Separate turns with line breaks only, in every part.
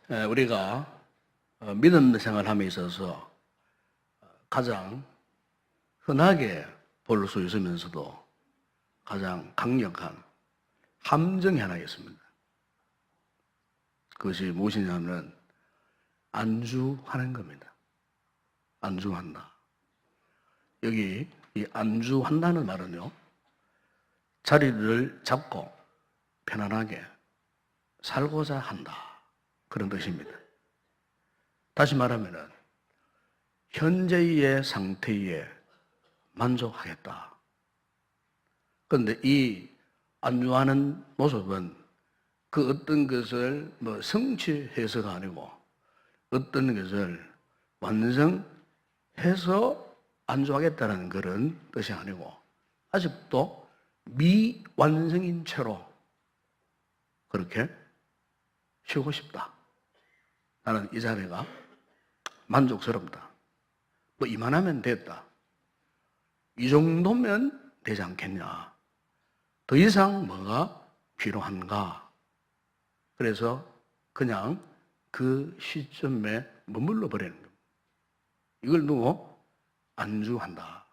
우리가 믿음 생활함에 있어서 가장 흔하게 볼 수 있으면서도 가장 강력한 함정이 하나 있습니다. 그것이 무엇이냐면 안주하는 겁니다. 안주한다. 여기 이 안주한다는 말은요, 자리를 잡고 편안하게 살고자 한다, 그런 뜻입니다. 다시 말하면 현재의 상태에 만족하겠다. 그런데 이 안주하는 모습은 그 어떤 것을 성취해서가 아니고 어떤 것을 완성해서 안주하겠다는 그런 뜻이 아니고 아직도 미완성인 채로 그렇게 쉬고 싶다. 나는 이 자리가 만족스럽다. 이만하면 됐다. 이 정도면 되지 않겠냐. 더 이상 뭐가 필요한가. 그래서 그냥 그 시점에 머물러 버리는 겁니다. 이걸 두고 안주한다.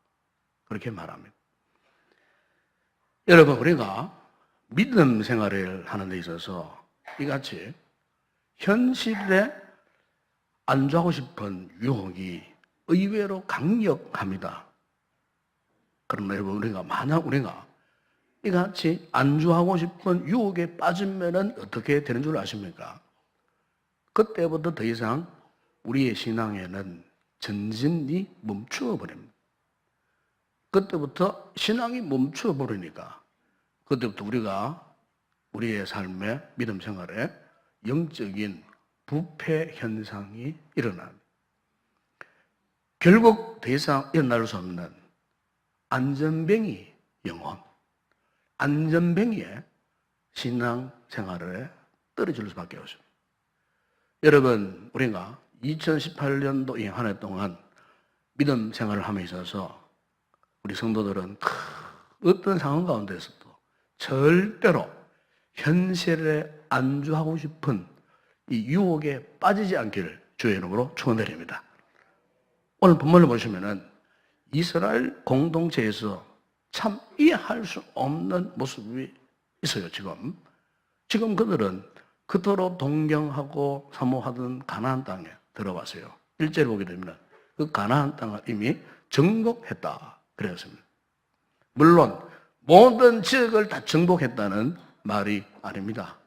그렇게 말합니다. 여러분, 우리가 믿음 생활을 하는 데 있어서 이같이 현실에 안주하고 싶은 유혹이 의외로 강력합니다. 그러나 여러분, 만약 우리가 이같이 안주하고 싶은 유혹에 빠지면 어떻게 되는 줄 아십니까? 그때부터 더 이상 우리의 신앙에는 전진이 멈추어 버립니다. 그때부터 신앙이 멈추어 버리니까 그때부터 우리가 우리의 삶의 믿음 생활에 영적인 부패 현상이 일어납니다. 결국 더 이상 일어날 수 없는 안전뱅이 영혼, 안전뱅이의 신앙 생활에 떨어질 수밖에 없습니다. 여러분, 우리가 2018년도 이 한 해 동안 믿음 생활을 함에 있어서 우리 성도들은 어떤 상황 가운데서도 절대로 현실에 안주하고 싶은 이 유혹에 빠지지 않기를 주의 이름으로 축원드립니다. 오늘 본문을 보시면은 이스라엘 공동체에서 참 이해할 수 없는 모습이 있어요. 지금 그들은 그토록 동경하고 사모하던 가나안 땅에 들어왔어요. 1절에 보게 되면 그 가나안 땅을 이미 정복했다 그랬습니다. 물론 모든 지역을 다 정복했다는 말이 아닙니다.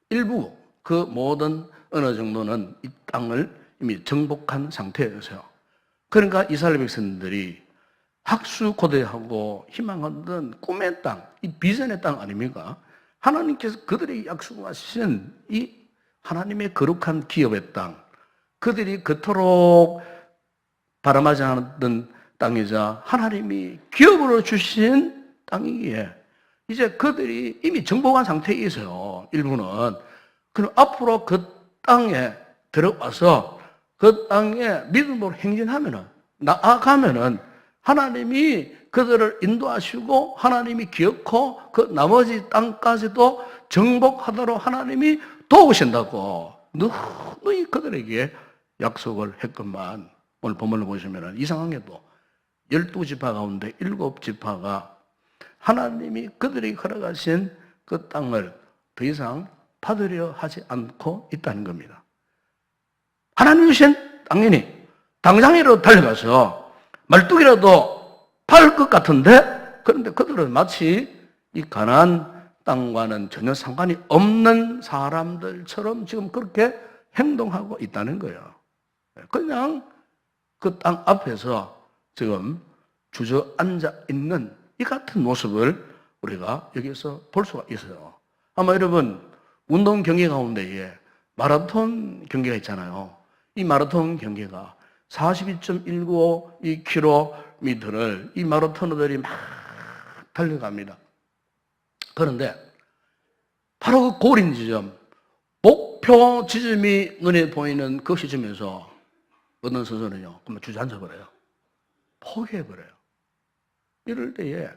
일부 그 모든 어느 정도는 이 땅을 이미 정복한 상태였어요. 그러니까 이스라엘 백성들이 학수고대하고 희망하던 꿈의 땅, 이 비전의 땅 아닙니까? 하나님께서 그들이 약속하신 이 하나님의 거룩한 기업의 땅, 그들이 그토록 바람하지 않았던 땅이자 하나님이 기업으로 주신 땅이기에 이제 그들이 이미 정복한 상태에 있어요. 일부는. 그럼 앞으로 그 땅에 들어와서 그 땅에 믿음으로 행진하면은, 나아가면은 하나님이 그들을 인도하시고 하나님이 기억하고 그 나머지 땅까지도 정복하도록 하나님이 도우신다고 너희 그들에게 약속을 했건만 오늘 본문을 보시면 이상하게도 12지파 가운데 7지파가 하나님이 그들이 걸어가신 그 땅을 더 이상 받으려 하지 않고 있다는 겁니다. 하나님 주신 당연히 당장이라도 달려가서 말뚝이라도 팔 것 같은데, 그런데 그들은 마치 이 가나안 땅과는 전혀 상관이 없는 사람들처럼 지금 그렇게 행동하고 있다는 거예요. 그냥 그 땅 앞에서 지금 주저앉아 있는 이 같은 모습을 우리가 여기서 볼 수가 있어요. 아마 여러분 운동 경기 가운데에 마라톤 경기가 있잖아요. 이 마라톤 경기가 42.195km를 이 마라토너들이 막 달려갑니다. 그런데 바로 그 고린 지점, 목표 지점이 눈에 보이는 그 시점에서 어떤 선수는요, 그러면 주저앉아버려요. 포기해버려요. 이럴 때에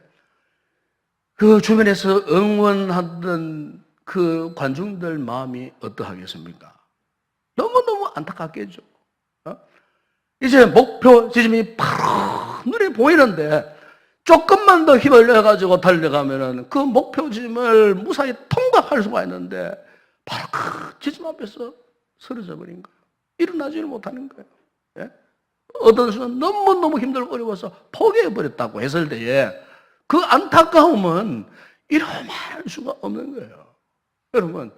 그 주변에서 응원하던 그 관중들 마음이 어떠하겠습니까? 너무너무 안타깝겠죠. 이제 목표 지점이 바로 눈에 보이는데 조금만 더 힘을 내가지고 달려가면은 그 목표 지점을 무사히 통과할 수가 있는데 바로 그 지점 앞에서 쓰러져 버린 거예요. 일어나지를 못하는 거예요. 예? 어떤 순간 너무너무 힘들고 어려워서 포기해버렸다고 했을 때에 그 안타까움은 이루말 수가 없는 거예요. 여러분,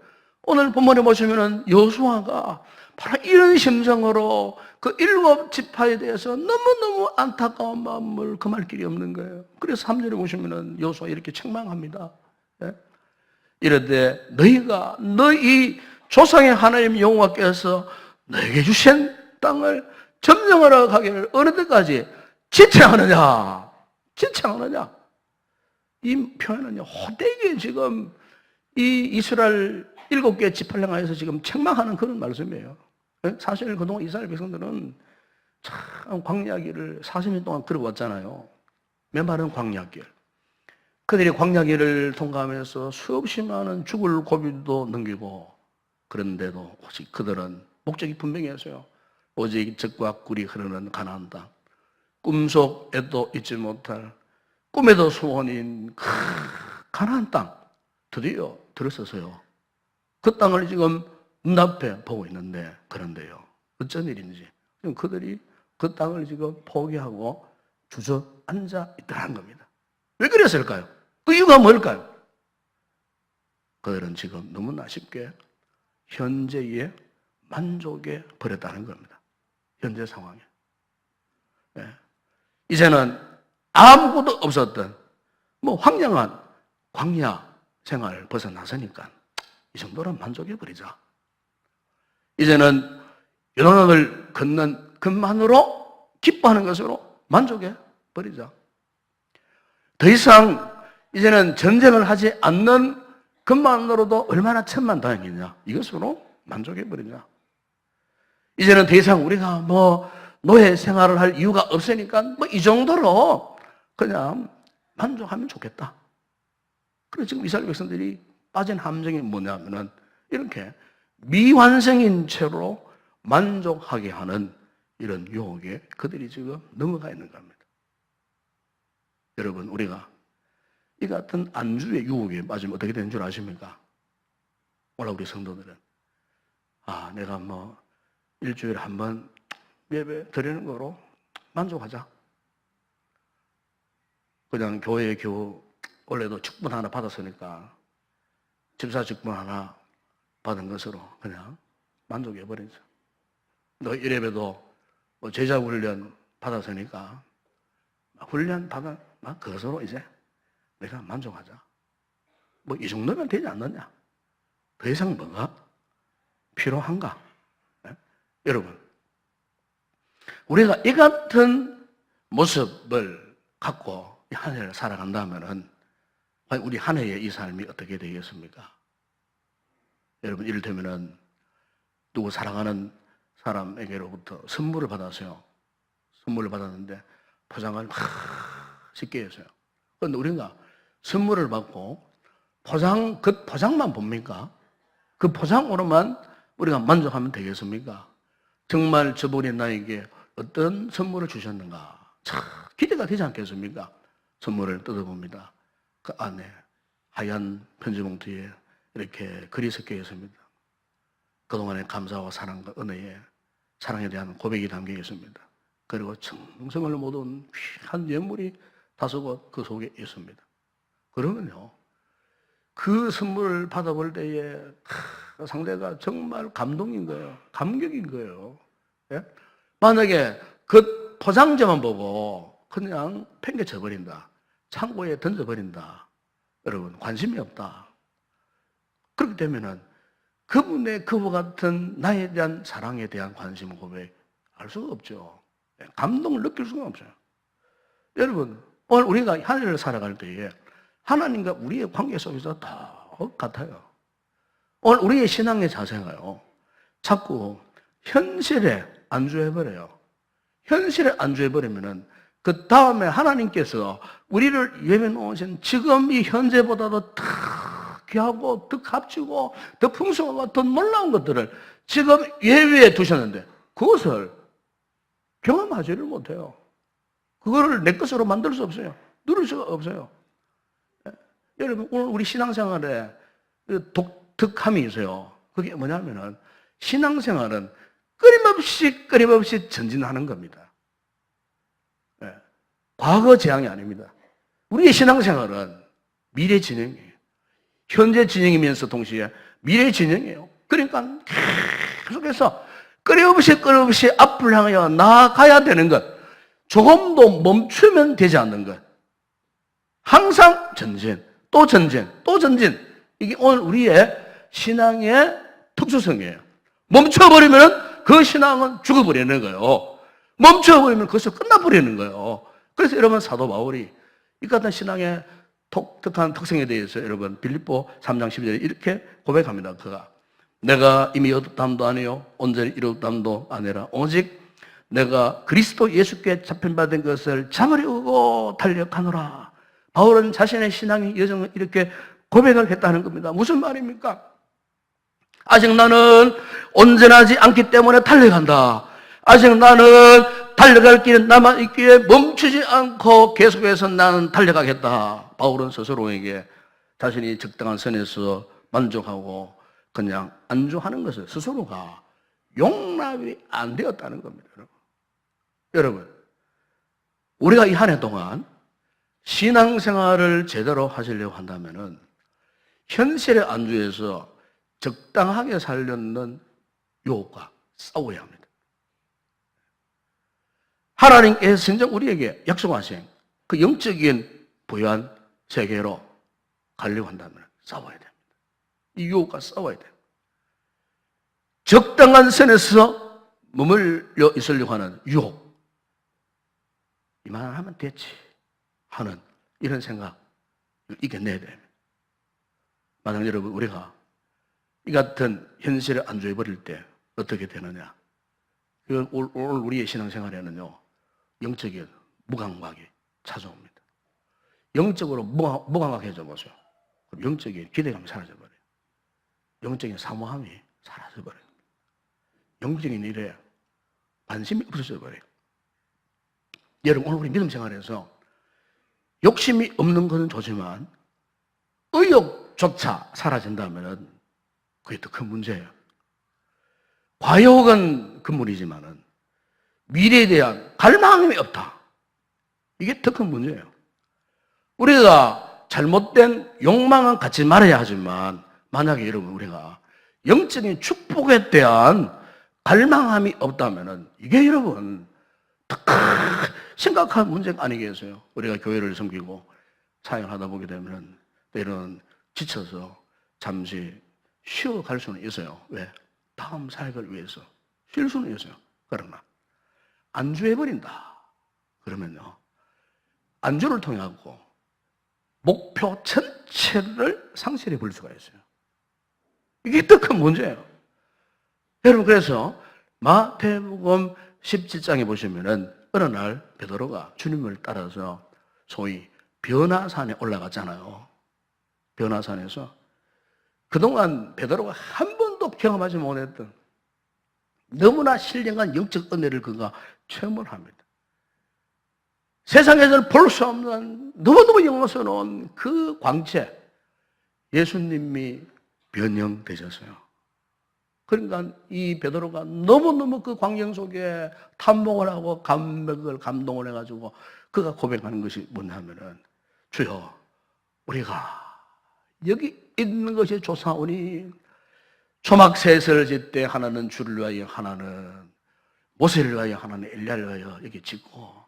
오늘 본문에 보시면은 여호수아가 바로 이런 심정으로 그 7지파에 대해서 너무너무 안타까운 마음을 금할 길이 없는 거예요. 그래서 3절에 보시면은 여호수아 이렇게 책망합니다. 예? 이르되 너희가 너희 조상의 하나님 여호와께서 너에게 주신 땅을 점령하러 가기를 어느 때까지 지체하느냐? 지체하느냐? 이 표현은요, 호되게 지금 이 이스라엘 7개 지파를 향해서 지금 책망하는 그런 말씀이에요. 사실 그동안 이스라엘 백성들은 참 광야길을 40년 동안 걸어왔잖아요. 메마른 광야길. 그들이 광야길을 통과하면서 수없이 많은 죽을 고비도 넘기고 그런데도 오직 그들은 목적이 분명했어요. 오직 젖과 꿀이 흐르는 가나안 땅. 꿈속에도 잊지 못할 꿈에도 소원인 그 가나안 땅 드디어 들어서서요. 그 땅을 지금 눈앞에 보고 있는데 그런데요. 어쩐 일인지 지금 그들이 그 땅을 지금 포기하고 주저앉아 있더라는 겁니다. 왜 그랬을까요? 그 이유가 뭘까요? 그들은 지금 너무나 쉽게 현재에 만족해 버렸다는 겁니다. 현재 상황에. 네. 이제는 아무것도 없었던 황량한 광야 생활을 벗어나서니까 이 정도는 만족해 버리자. 이제는 요단강을 건넌 것만으로 기뻐하는 것으로 만족해 버리자. 더 이상 이제는 전쟁을 하지 않는 것만으로도 얼마나 천만다행이냐. 이것으로 만족해 버리자. 이제는 더 이상 우리가 노예 생활을 할 이유가 없으니까 이 정도로 그냥 만족하면 좋겠다. 그래서 지금 이스라엘 백성들이 빠진 함정이 뭐냐면은 이렇게 미완성인 채로 만족하게 하는 이런 유혹에 그들이 지금 넘어가 있는 겁니다. 여러분, 우리가 이 같은 안주의 유혹에 빠지면 어떻게 되는 줄 아십니까? 오늘 우리 성도들은 내가 일주일에 한 번 예배 드리는 거로 만족하자. 그냥 교회에 원래도 직분 하나 받았으니까 집사 직분 하나 받은 것으로 그냥 만족해버리자. 너 이래봬도 제자 훈련 받았으니까 훈련 받은 그것으로 이제 내가 만족하자. 이 정도면 되지 않느냐? 더 이상 뭐가 필요한가? 네? 여러분, 우리가 이 같은 모습을 갖고 한 해를 살아간다면은 우리 한 해의 이 삶이 어떻게 되겠습니까? 여러분, 이를테면은 누구 사랑하는 사람에게로부터 선물을 받았어요. 선물을 받았는데 포장을 쉽게 했어요. 그런데 우리가 선물을 받고 그 포장만 봅니까? 그 포장으로만 우리가 만족하면 되겠습니까? 정말 저분이 나에게 어떤 선물을 주셨는가? 참 기대가 되지 않겠습니까? 선물을 뜯어봅니다. 그 안에 하얀 편지봉투에 이렇게 글이 섞여 있습니다. 그동안의 감사와 사랑과 은혜에 사랑에 대한 고백이 담겨 있습니다. 그리고 정성을 모은 귀한 예물이 다소곳 그 속에 있습니다. 그러면요, 그 선물을 받아볼 때에 상대가 정말 감동인 거예요. 감격인 거예요. 예? 만약에 그 포장재만 보고 그냥 팽개쳐버린다. 창고에 던져버린다. 여러분, 관심이 없다. 그렇게 되면은 그분의 그와 같은 나에 대한 사랑에 대한 관심 고백 알 수가 없죠. 감동을 느낄 수가 없어요. 여러분, 오늘 우리가 한 해를 살아갈 때에 하나님과 우리의 관계 속에서 더 같아요. 오늘 우리의 신앙의 자세가요, 자꾸 현실에 안주해버려요. 현실에 안주해버리면은 그 다음에 하나님께서 우리를 예배 놓으신 지금 이 현재보다도 더 귀하고 더 값지고 더 풍성하고 더 놀라운 것들을 지금 예외에 두셨는데 그것을 경험하지를 못해요. 그거를 내 것으로 만들 수 없어요. 누릴 수가 없어요. 여러분, 오늘 우리 신앙생활에 독특함이 있어요. 그게 뭐냐면은 신앙생활은 끊임없이 전진하는 겁니다. 과거 재앙이 아닙니다. 우리의 신앙생활은 미래 진영이에요. 현재 진영이면서 동시에 미래 진영이에요. 그러니까 계속해서 끊임없이 앞을 향하여 나아가야 되는 것. 조금도 멈추면 되지 않는 것. 항상 전진, 또 전진, 또 전진. 이게 오늘 우리의 신앙의 특수성이에요. 멈춰버리면 그 신앙은 죽어버리는 거예요. 멈춰버리면 그것이 끝나버리는 거예요. 그래서 여러분 사도 바울이 이 같은 신앙의 독특한 특성에 대해서 여러분 빌립보 3장 12절에 이렇게 고백합니다. 그가 내가 이미 얻었담도 아니요 온전히 이루었담도 아니라 오직 내가 그리스도 예수께 잡힌받은 것을 잡으려고 달려가노라. 바울은 자신의 신앙의 여정을 이렇게 고백을 했다는 겁니다. 무슨 말입니까? 아직 나는 온전하지 않기 때문에 달려간다. 아직 나는 달려갈 길은 남아있기에 멈추지 않고 계속해서 나는 달려가겠다. 바울은 스스로에게 자신이 적당한 선에서 만족하고 그냥 안주하는 것을 스스로가 용납이 안 되었다는 겁니다. 여러분, 우리가 이 한 해 동안 신앙생활을 제대로 하시려고 한다면은 현실의 안주에서 적당하게 살려는 유혹과 싸워야 합니다. 하나님께서 진정 우리에게 약속하신 그 영적인 부유한 세계로 가려고 한다면 싸워야 됩니다. 이 유혹과 싸워야 돼요. 적당한 선에서 머물러 있으려고 하는 유혹. 이만하면 됐지 하는 이런 생각을 이겨내야 됩니다. 만약 여러분 우리가 이 같은 현실에 안주해 버릴 때 어떻게 되느냐? 오늘 우리의 신앙생활에는요 영적인 무감각이 찾아옵니다. 영적으로 무감각해져 보세요. 그럼 영적인 기대감이 사라져버려요. 영적인 사모함이 사라져버려요. 영적인 일에 관심이 없어져 버려요. 여러분 오늘 우리 믿음 생활에서 욕심이 없는 것은 좋지만 의욕조차 사라진다면 그게 더 큰 문제예요. 과욕은 금물이지만은 미래에 대한 갈망이 없다. 이게 더 큰 문제예요. 우리가 잘못된 욕망은 갖지 말아야 하지만 만약에 여러분 우리가 영적인 축복에 대한 갈망함이 없다면은 이게 여러분 더 심각한 문제가 아니겠어요? 우리가 교회를 섬기고 사역하다 보게 되면은 때로는 지쳐서 잠시 쉬어갈 수는 있어요. 왜? 다음 사역을 위해서 쉴 수는 있어요. 그러나 안주해버린다. 그러면요 안주를 통해 갖고 목표 전체를 상실해 버릴 수가 있어요. 이게 더 큰 문제예요. 여러분 그래서 마태복음 17장에 보시면은 어느 날 베드로가 주님을 따라서 소위 변화산에 올라갔잖아요. 변화산에서 그동안 베드로가 한 번도 경험하지 못했던 너무나 신령한 영적 은혜를 그가 체험을 합니다. 세상에서는 볼 수 없는 너무너무 영광스러운 그 광채, 예수님이 변형되셨어요. 그러니까 이 베드로가 너무너무 그 광경 속에 탐복을 하고 감동을 해가지고 그가 고백하는 것이 뭐냐면은 주여 우리가 여기 있는 것이 조사오니 초막셋을 짓때 하나는 주를 위하여 하나는 모세를 위하여 하나는 엘리야를 위하여 여기 짓고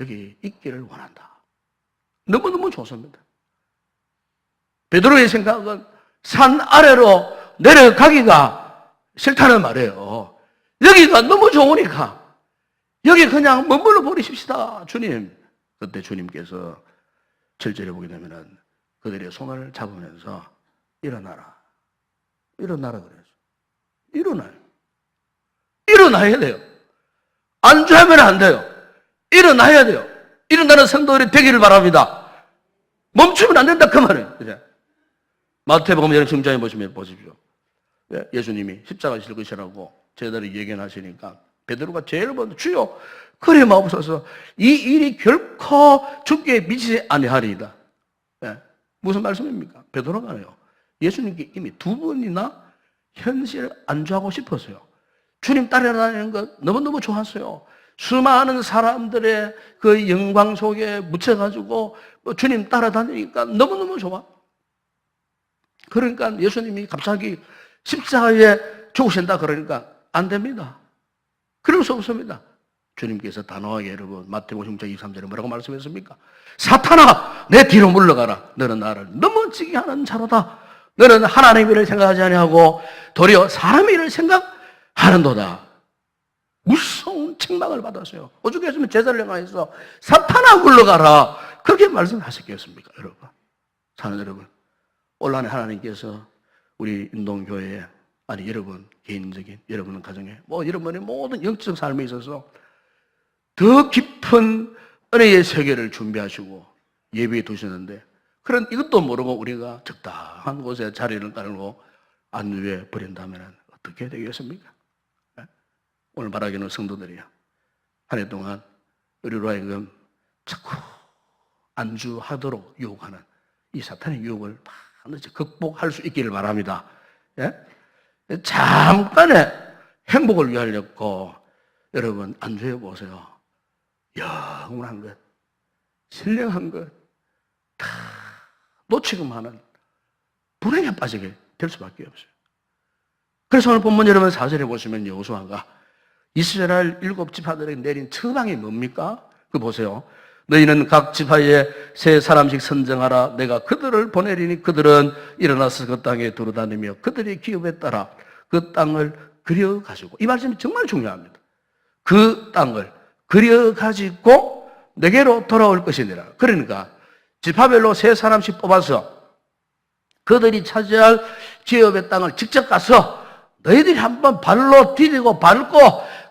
여기 있기를 원한다. 너무너무 좋습니다. 베드로의 생각은 산 아래로 내려가기가 싫다는 말이에요. 여기가 너무 좋으니까 여기 그냥 머물러 버리십시다 주님. 그때 주님께서 7절에 보게 되면은 그들의 손을 잡으면서 일어나라. 일어나라 그래서 일어나요. 일어나야 돼요. 안주하면 안 돼요. 일어나야 돼요. 일어나는 성도들이 되기를 바랍니다. 멈추면 안 된다 그 말이에요. 그죠? 마태복음 여러분 성장해 보시면 보십시오. 예수님이 십자가 질 것이라고 제자들이 예견하시니까 베드로가 제일 먼저 주여 그리 마옵소서 이 일이 결코 죽게 미치지 아니하리이다. 무슨 말씀입니까? 베드로가요. 예수님께 이미 두 번이나 현실을 안주하고 싶었어요. 주님 따라다니는 것 너무너무 좋았어요. 수많은 사람들의 그 영광 속에 묻혀가지고 주님 따라다니니까 너무너무 좋아. 그러니까 예수님이 갑자기 십자가에 죽으신다 그러니까 안 됩니다. 그럴 수 없습니다. 주님께서 단호하게 여러분 마태복음 6장 23절에 뭐라고 말씀했습니까? 사탄아 내 뒤로 물러가라. 너는 나를 넘어지게 하는 자로다. 너는 하나님의 일을 생각하지 아니하고 도리어 사람의 일을 생각하는도다. 무서운 책망을 받았어요. 오죽했으면 제자를 향해서 사탄아 물러가라. 그렇게 말씀하셨겠습니까? 여러분. 사는 여러분. 온라인 하나님께서 우리 인동교회에 아니 여러분 개인적인 여러분 가정에 여러분의 모든 영적 삶에 있어서 더 깊은 은혜의 세계를 준비하시고 예비해 두셨는데 그런 이것도 모르고 우리가 적당한 곳에 자리를 깔고 안주해 버린다면 어떻게 되겠습니까? 오늘 말하기는 성도들이야. 한 해 동안 우리로 하여금 자꾸 안주하도록 유혹하는 이 사탄의 유혹을 반드시 극복할 수 있기를 바랍니다. 잠깐의 행복을 위하려고 여러분 안주해 보세요. 영원한 것, 신령한 것 다 놓치기만 하는 불행에 빠지게 될 수밖에 없어요. 그래서 오늘 본문 여러분 4절에 보시면 여호수아가 이스라엘 7지파들에게 내린 처방이 뭡니까? 그거 보세요. 너희는 각 지파에 3사람씩 선정하라. 내가 그들을 보내리니 그들은 일어나서 그 땅에 두루다니며 그들의 기업에 따라 그 땅을 그려가지고, 이 말씀이 정말 중요합니다. 그 땅을 그려가지고 내게로 돌아올 것이니라. 그러니까 지파별로 3사람씩 뽑아서 그들이 차지할 기업의 땅을 직접 가서 너희들이 한번 발로 디디고 밟고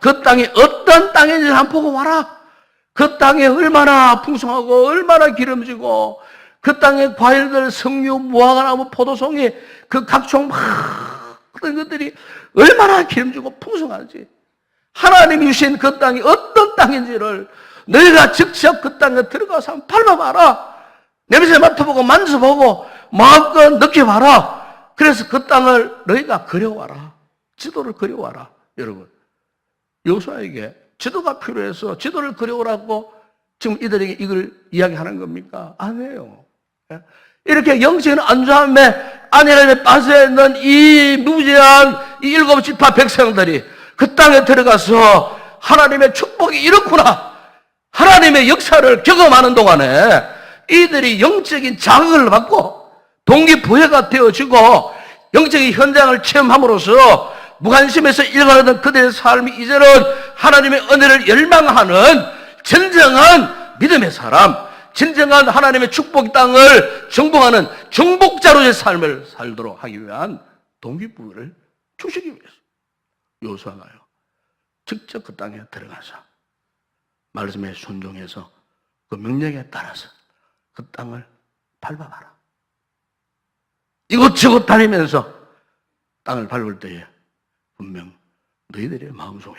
그 땅이 어떤 땅인지 한번 보고 와라. 그 땅이 얼마나 풍성하고 얼마나 기름지고 그 땅의 과일들, 석류, 무화과나무, 포도송이 그 각종 모든 것들이 얼마나 기름지고 풍성한지, 하나님이 주신 그 땅이 어떤 땅인지를 너희가 직접 그 땅에 들어가서 한번 밟아봐라. 냄새 맡아보고 만져보고 마음껏 느껴봐라. 그래서 그 땅을 너희가 그려와라. 지도를 그려와라. 여러분, 여호수아에게 지도가 필요해서 지도를 그려오라고 지금 이들에게 이걸 이야기하는 겁니까? 아니에요. 이렇게 영적인 안주함에 안일함에 빠져있는 이 무지한 이 7지파 백성들이 그 땅에 들어가서 하나님의 축복이 이렇구나, 하나님의 역사를 경험하는 동안에 이들이 영적인 자극을 받고 동기부여가 되어지고 영적인 현장을 체험함으로써 무관심에서 일관하던 그들의 삶이 이제는 하나님의 은혜를 열망하는 진정한 믿음의 사람, 진정한 하나님의 축복 땅을 정복하는 정복자로의 삶을 살도록 하기 위한 동기부여를 주시기 위해서 여호수아가요 직접 그 땅에 들어가서 말씀에 순종해서 그 명령에 따라서 그 땅을 밟아봐라. 이곳저곳 다니면서 땅을 밟을 때에 분명 너희들의 마음속에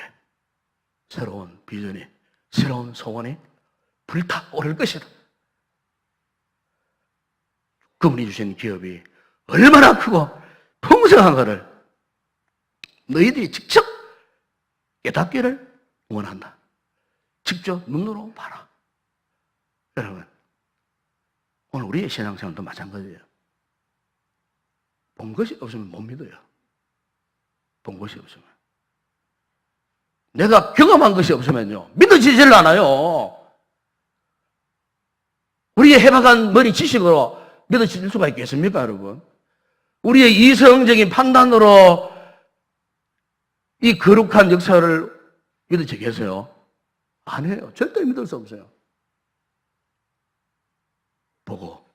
새로운 비전이, 새로운 소원이 불타오를 것이다. 그분이 주신 기업이 얼마나 크고 풍성한 것을 너희들이 직접 깨닫기를 원한다. 직접 눈으로 봐라. 여러분, 오늘 우리의 신앙생활도 마찬가지예요. 본 것이 없으면 못 믿어요. 본 것이 없으면. 내가 경험한 것이 없으면요, 믿어지질 않아요. 우리의 해박한 머리 지식으로 믿어질 수가 있겠습니까, 여러분? 우리의 이성적인 판단으로 이 거룩한 역사를 믿어지겠어요? 아니에요. 절대 믿을 수 없어요. 보고,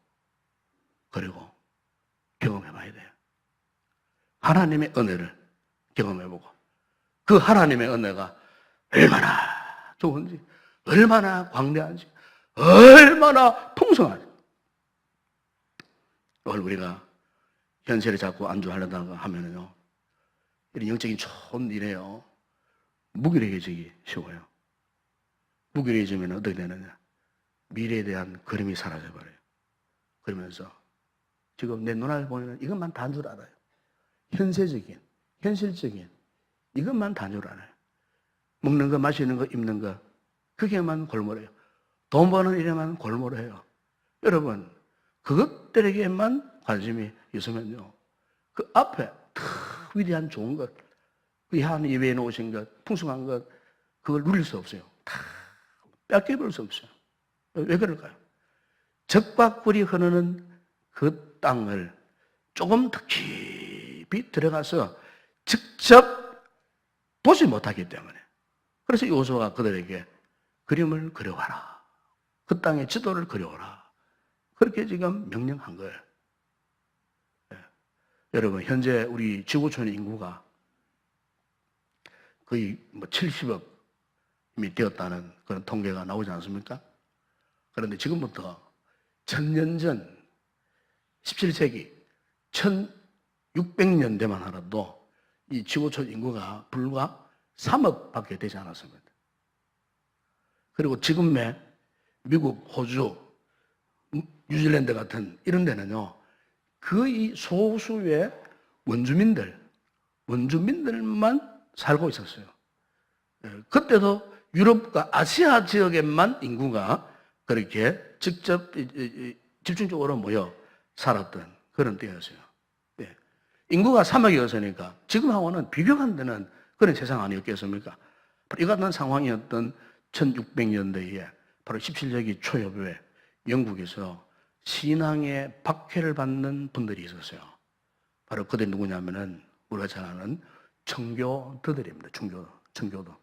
그리고 경험해봐야 돼요. 하나님의 은혜를 경험해보고, 그 하나님의 은혜가 얼마나 좋은지, 얼마나 광대한지, 얼마나 풍성한지. 오늘 우리가 현실에 자꾸 안주하려다가 하면은요, 이런 영적인 좋은 일에요, 무기력해지기 쉬워요. 무기력해지면 어떻게 되느냐? 미래에 대한 그림이 사라져버려요. 그러면서 지금 내 눈알 보면 이것만 단 줄 알아요. 현세적인, 현실적인 이것만 단 줄 알아요. 먹는 거, 마시는 거, 입는 거, 그게만 골몰해요. 돈 버는 일에만 골몰해요. 여러분, 그것들에게만 관심이 있으면요, 그 앞에 더 위대한 좋은 것, 그 하나님 예배해 놓으신 것, 풍성한 것, 그걸 누릴 수 없어요. 다 뺏겨볼 수 없어요. 왜 그럴까요? 적과 꿀이 흐르는 그 땅을 조금 더 깊이 들어가서 직접 보지 못하기 때문에. 그래서 여호수아가 그들에게 그림을 그려와라. 그 땅의 지도를 그려와라. 그렇게 지금 명령한 거예요. 네. 여러분, 현재 우리 지구촌의 인구가 거의 70억이 되었다는 그런 통계가 나오지 않습니까? 그런데 지금부터 1000년 전 17세기 1600년대만 하라도 이 지구촌 인구가 불과 3억밖에 되지 않았습니다. 그리고 지금의 미국, 호주, 뉴질랜드 같은 이런 데는요, 거의 소수의 원주민들만 살고 있었어요. 그때도 유럽과 아시아 지역에만 인구가 그렇게 직접 집중적으로 모여 살았던 그런 때였어요. 인구가 3억이었으니까 지금하고는 비교가 안 되는 그런 세상 아니었겠습니까? 바로 이 같은 상황이었던 1600년대에 바로 17세기 초엽에 영국에서 신앙의 박해를 받는 분들이 있었어요. 바로 그들이 누구냐면은 우리가 잘 아는 청교도들입니다. 청교도.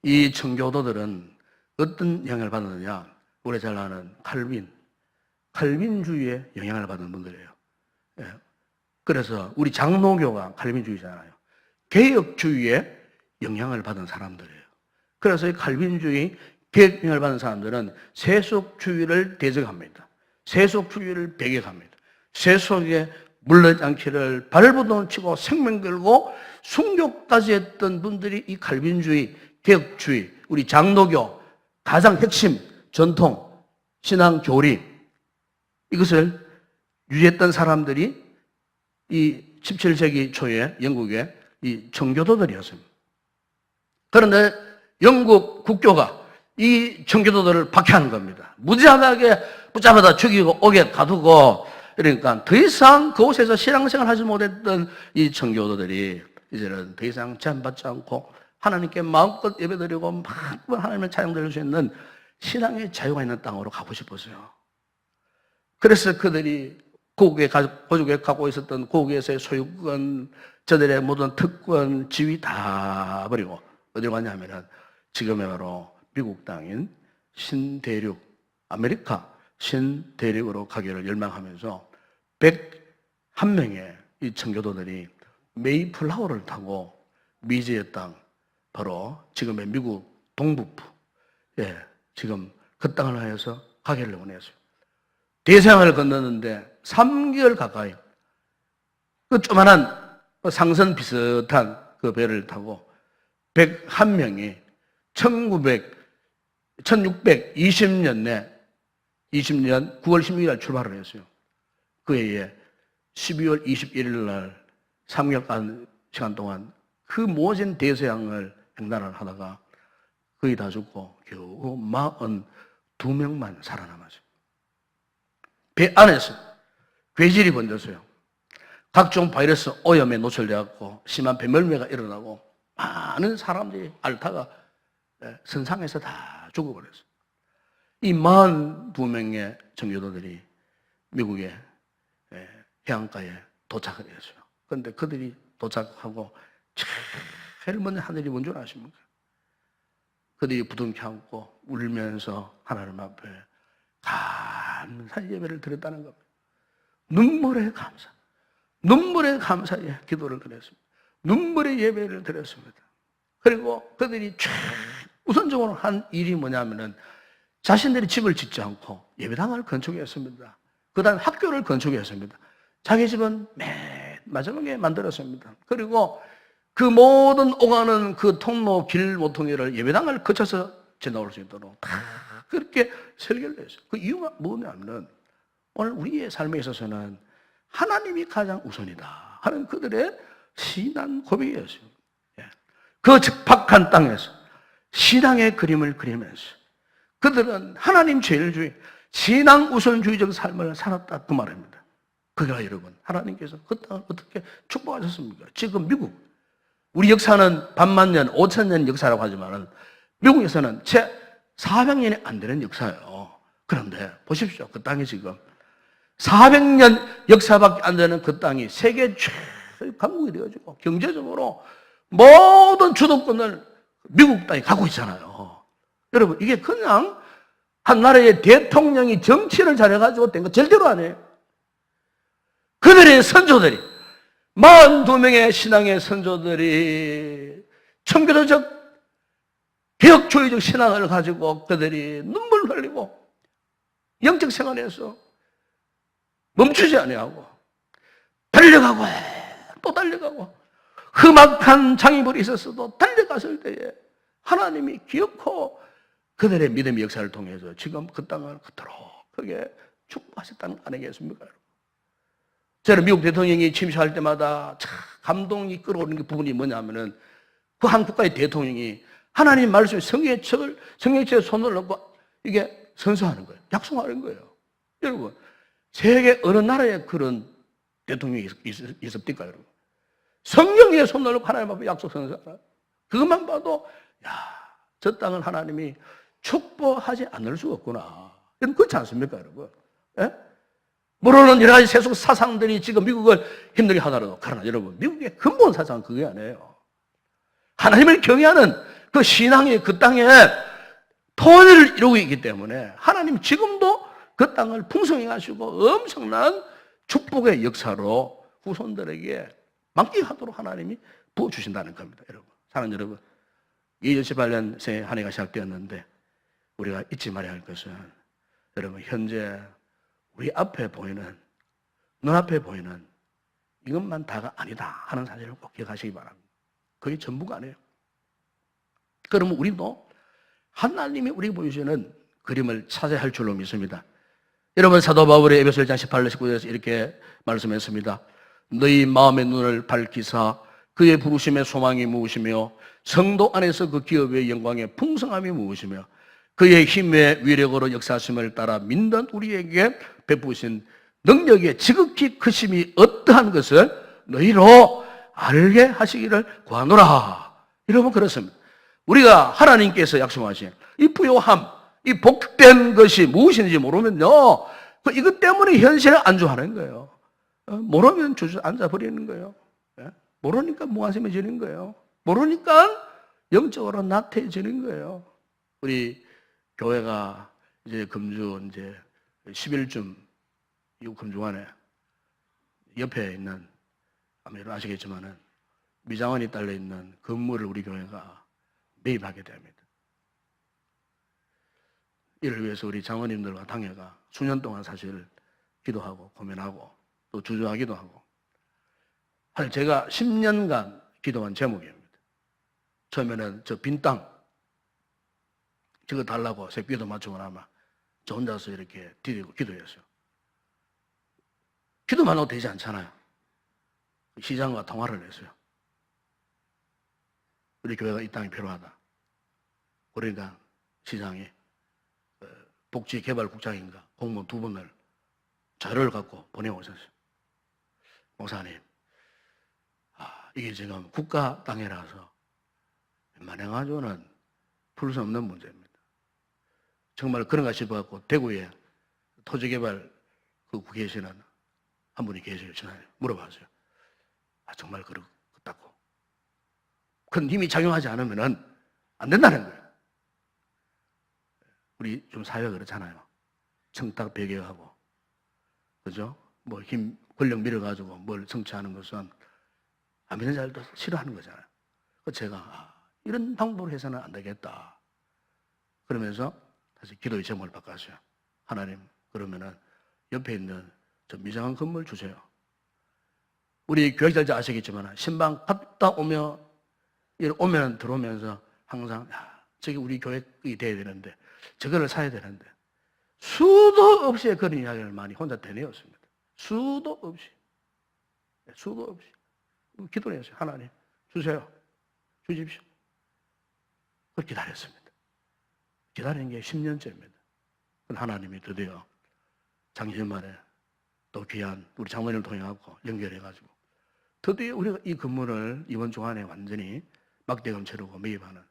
이 청교도들은 어떤 영향을 받았느냐? 우리가 잘 아는 칼빈주의의 영향을 받은 분들이에요. 그래서 우리 장로교가 칼빈주의잖아요. 개혁주의의 영향을 받은 사람들이에요. 그래서 이 칼빈주의 개혁 영향을 받은 사람들은 세속주의를 대적합니다. 세속주의를 배격합니다. 세속에 물러지 않기를 발버둥 치고 생명 걸고 순교까지 했던 분들이 이 칼빈주의, 개혁주의, 우리 장로교 가장 핵심 전통 신앙 교리 이것을 유지했던 사람들이 이 17세기 초에 영국의 이 청교도들이었습니다. 그런데 영국 국교가 이 청교도들을 박해하는 겁니다. 무지하게 붙잡아다 죽이고 옥에 가두고, 그러니까 더 이상 그곳에서 신앙생활 하지 못했던 이 청교도들이 이제는 더 이상 제한받지 않고 하나님께 마음껏 예배드리고 마음껏 하나님을 찬양드릴 수 있는 신앙의 자유가 있는 땅으로 가고 싶었어요. 그래서 그들이 고국에 갖고 있었던 고국에서의 소유권, 저들의 모든 특권, 지위 다 버리고 어디로 갔냐면은 지금의 바로 미국 땅인 신대륙, 아메리카 신대륙으로 가기를 열망하면서 101명의 이 청교도들이 메이플라워를 타고 미지의 땅, 바로 지금의 미국 동북부, 지금 그 땅을 하여서 가기를 원했어요. 대서양을 건너는데 3개월 가까이 그 조만한 상선 비슷한 그 배를 타고 101명이 1620년 9월 16일 날 출발을 했어요. 그 해에 12월 21일 날 3개월 시간 동안 그 모진 대서양을 횡단을 하다가 거의 다 죽고 겨우 42명만 살아남았어요. 배 안에서 괴질이 번졌어요. 각종 바이러스 오염에 노출되었고 심한 배멀미가 일어나고 많은 사람들이 앓다가 선상에서 다 죽어버렸어요. 이 42명의 청교도들이 미국의 해안가에 도착을 했어요. 그런데 그들이 도착하고 제일 먼저 하늘이 뭔 줄 아십니까? 그들이 부둥켜 안고 울면서 하나님 앞에 감사의 예배를 드렸다는 겁니다. 눈물의 감사의 기도를 드렸습니다. 눈물의 예배를 드렸습니다. 그리고 그들이 우선적으로 한 일이 뭐냐면은 자신들이 집을 짓지 않고 예배당을 건축했습니다. 그 다음 학교를 건축했습니다. 자기 집은 맨 마지막에 만들었습니다. 그리고 그 모든 오가는 그 통로 길 모퉁이를 예배당을 거쳐서 지나올 수 있도록 다 그렇게 설계를 했어요. 그 이유가 뭐냐면 오늘 우리의 삶에 있어서는 하나님이 가장 우선이다 하는 그들의 신앙 고백이었어요. 그 적박한 땅에서 신앙의 그림을 그리면서 그들은 하나님 제일주의, 신앙 우선주의적 삶을 살았다 그 말입니다. 그러니까 여러분, 하나님께서 그 땅을 어떻게 축복하셨습니까? 지금 미국, 우리 역사는 반만년, 5천년 역사라고 하지만 미국에서는 채 400년이 안 되는 역사예요. 그런데 보십시오. 그 땅이 지금 400년 역사밖에 안 되는 그 땅이 세계 최고의 강국이 되어지고 경제적으로 모든 주도권을 미국 땅에 갖고 있잖아요. 여러분, 이게 그냥 한 나라의 대통령이 정치를 잘해가지고 된 거 절대로 아니에요. 그들의 선조들이 42명의 신앙의 선조들이 청교도적 개혁주의적 신앙을 가지고 그들이 눈물 흘리고 영적 생활에서 멈추지 아니하고 달려가고 또 달려가고 험악한 장애물이 있었어도 달려갔을 때에 하나님이 기억하고 그들의 믿음의 역사를 통해서 지금 그 땅을 그토록 크게 축복하셨다는 거 아니겠습니까? 저는 미국 대통령이 침수할 때마다 참 감동이 끌어오는 부분이 뭐냐면은 그 한 국가의 대통령이 하나님 말씀에 성경책에 손을 넣고 이게 선서하는 거예요. 약속하는 거예요. 여러분, 세계 어느 나라에 그런 대통령이 있습니까, 여러분? 성경에 손을 넣고 하나님 앞에 약속 선서하라. 그것만 봐도 야, 저 땅을 하나님이 축복하지 않을 수가 없구나. 그렇지 않습니까, 여러분? 예? 물론 여러 가지 세속 사상들이 지금 미국을 힘들게 하더라도, 그러나 여러분, 미국의 근본 사상은 그게 아니에요. 하나님을 경외하는 그 신앙이 그 땅에 토대를 이루고 있기 때문에 하나님 지금도 그 땅을 풍성히 하시고 엄청난 축복의 역사로 후손들에게 만끽하도록 하나님이 부어주신다는 겁니다, 여러분. 사랑하는 여러분, 2018년 새해 한 해가 시작되었는데 우리가 잊지 말아야 할 것은 여러분, 현재 우리 앞에 보이는, 눈앞에 보이는 이것만 다가 아니다 하는 사실을 꼭 기억하시기 바랍니다. 그게 전부가 아니에요. 그러면 우리도 하나님이 우리에게 보여주시는 그림을 찾아야 할 줄로 믿습니다. 여러분, 사도 바울의 에베소 1장 18절 19절에서 이렇게 말씀했습니다. 너희 마음의 눈을 밝히사 그의 부르심의 소망이 무엇이며 성도 안에서 그 기업의 영광의 풍성함이 무엇이며 그의 힘의 위력으로 역사하심을 따라 믿는 우리에게 베푸신 능력의 지극히 크심이 어떠한 것을 너희로 알게 하시기를 구하노라. 여러분, 그렇습니다. 우리가 하나님께서 약속하신 이 부요함, 이 복된 것이 무엇인지 모르면요, 이것 때문에 현실을 안주하는 거예요. 모르면 주저앉아 버리는 거예요. 모르니까 무관심해지는 거예요. 모르니까 영적으로 나태해지는 거예요. 우리 교회가 이제 금주 이제 10일쯤 이 금주간에 옆에 있는, 아마 여러분 아시겠지만은 미장원이 딸려 있는 건물을 우리 교회가 매입하게 됩니다. 이를 위해서 우리 장로님들과 당회가 수년 동안 사실 기도하고 고민하고 또 주저하기도 하고, 사실 제가 10년간 기도한 제목입니다. 처음에는 저 빈 땅 저거 달라고 새끼도 맞추고 나면 저 혼자서 이렇게 디디고 기도했어요. 기도만 해도 되지 않잖아요. 시장과 통화를 했어요. 우리 교회가 이 땅이 필요하다. 그러니까 시장이 복지개발국장인가 공무원 2분을 자료를 갖고 보내오셨어요. 목사님, 이게 지금 국가 땅이라서 웬만해가지고는 풀 수 없는 문제입니다. 정말 그런가 싶어갖고 대구에 토지개발 그 계시는 한 분이 계세요. 전화에 물어봤어요. 정말 그렇다고. 큰 힘이 작용하지 않으면 안 된다는 거예요. 우리 좀 사회가 그렇잖아요. 청탁 배교하고, 그죠? 뭐 힘, 권력 밀어가지고 뭘 성취하는 것은 안 믿는 자들도 싫어하는 거잖아요. 그래서 제가 이런 방법으로 해서는 안 되겠다. 그러면서 다시 기도의 제목을 바꿨어요. 하나님, 그러면은 옆에 있는 저 미장한 건물 주세요. 우리 교육자들 아시겠지만 신방 갔다 오면 들어오면서 항상 저게 우리 교육이 돼야 되는데 저거를 사야 되는데 수도 없이 그런 이야기를 많이 혼자 되뇌었습니다. 수도 없이 기도를 했어요. 하나님 주세요. 주십시오. 그걸 기다렸습니다. 기다리는 게 10년째입니다. 하나님이 드디어 작년말에 또 귀한 우리 장모님을 통해갖고 연결해가지고 드디어 우리가 이 건물을 이번 주 안에 완전히 막대금 채우고 매입하는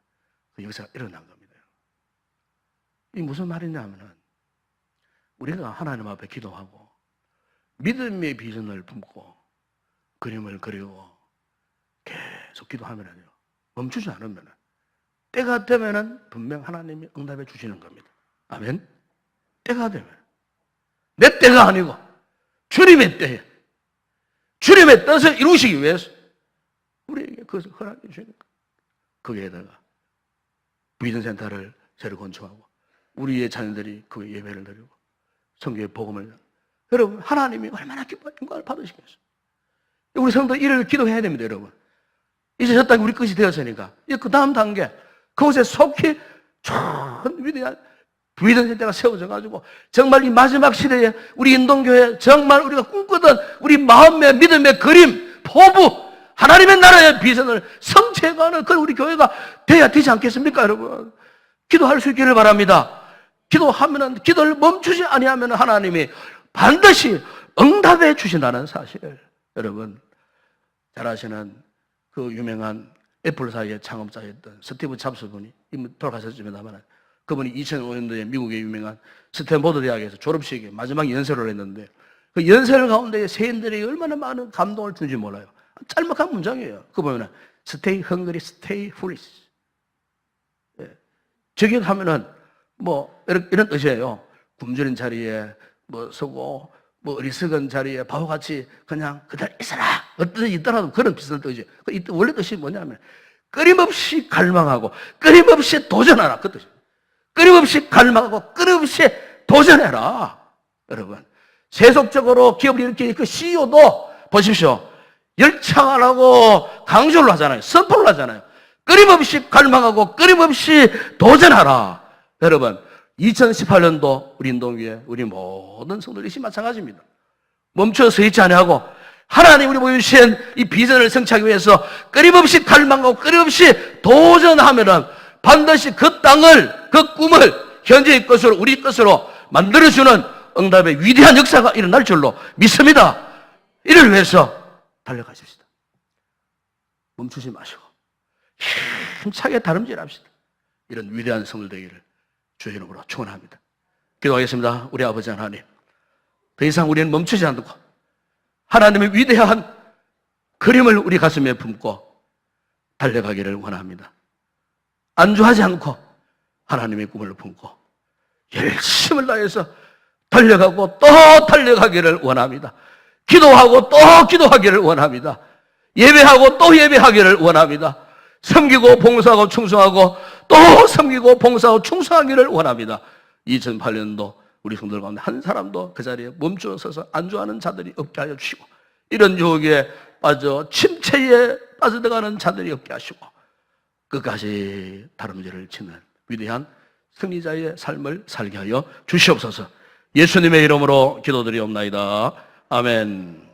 그 역사가 일어난 겁니다. 이 무슨 말이냐 하면은 우리가 하나님 앞에 기도하고 믿음의 비전을 품고 그림을 그리고 계속 기도하면은요 멈추지 않으면은 때가 되면은 분명 하나님이 응답해 주시는 겁니다. 아멘. 때가 되면 내 때가 아니고 주님의 때에 주님의 뜻을 이루시기 위해서 우리에게 그것을 허락해 주시는 거예요. 거기에다가 비전센터를 새로 건축하고 우리의 자녀들이 그 예배를 드리고 성교의 복음을 여러분 하나님이 얼마나 기뻐 영광을 받으시겠어요. 우리 성도 이를 기도해야 됩니다. 여러분 이제 저 땅이 우리 끝이 되었으니까 이제 그 다음 단계 그곳에 속히 전 위대한 비전센터가 세워져가지고 정말 이 마지막 시대에 우리 인동교회 정말 우리가 꿈꾸던 우리 마음의 믿음의 그림 포부 하나님의 나라의 비전을 성취해가는 그런 우리 교회가 돼야 되지 않겠습니까 여러분. 기도할 수 있기를 바랍니다. 기도하면은 기도를 멈추지 아니하면 하나님이 반드시 응답해 주신다는 사실. 여러분 잘 아시는 그 유명한 애플사의 창업자였던 스티브 잡스 분이 이미 돌아가셨습니다만 그분이 2005년도에 미국의 유명한 스탠포드 대학에서 졸업식에 마지막 연설을 했는데 그 연설 가운데 세인들에게 얼마나 많은 감동을 준지 몰라요. 짤막한 문장이에요. 그거 보면은 Stay hungry, stay foolish. 저격하면은 뭐 이런 뜻이에요. 굶주린 자리에 뭐 서고 뭐 어리석은 자리에 바보같이 그냥 그대로 있어라. 어떤 뜻이 있더라도 그런 비슷한 뜻이에요. 원래 뜻이 뭐냐면 끊임없이 갈망하고 끊임없이 도전하라. 그 뜻이에요. 끊임없이 갈망하고 끊임없이 도전해라. 여러분 세속적으로 기업을 일으키는 그 CEO도 보십시오. 열창하라고 강조를 하잖아요. 선포를 하잖아요. 끊임없이 갈망하고 끊임없이 도전하라. 여러분 2018년도 우리 인동교회 우리 모든 성도들이 마찬가지입니다. 멈춰서 있지 아니하고 하나님 우리 보여주신 이 비전을 성취하기 위해서 끊임없이 갈망하고 끊임없이 도전하면은 반드시 그 땅을 그 꿈을 현재의 것으로 우리 것으로 만들어주는 응답의 위대한 역사가 일어날 줄로 믿습니다. 이를 위해서 달려가십시다. 멈추지 마시고 힘차게 다름질합시다. 이런 위대한 성도 되기를 주의 이름으로 축원합니다. 기도하겠습니다. 우리 아버지 하나님, 더 이상 우리는 멈추지 않고 하나님의 위대한 그림을 우리 가슴에 품고 달려가기를 원합니다. 안주하지 않고 하나님의 꿈을 품고 열심을 다해서 달려가고 또 달려가기를 원합니다. 기도하고 또 기도하기를 원합니다. 예배하고 또 예배하기를 원합니다. 섬기고 봉사하고 충성하고 또 섬기고 봉사하고 충성하기를 원합니다. 2008년도 우리 성도들 가운데 한 사람도 그 자리에 멈추어 서서 안주하는 자들이 없게 하여 주시고 이런 유혹에 빠져 침체에 빠져들어가는 자들이 없게 하시고 끝까지 다름질을 치는 위대한 승리자의 삶을 살게 하여 주시옵소서. 예수님의 이름으로 기도드리옵나이다. 아멘.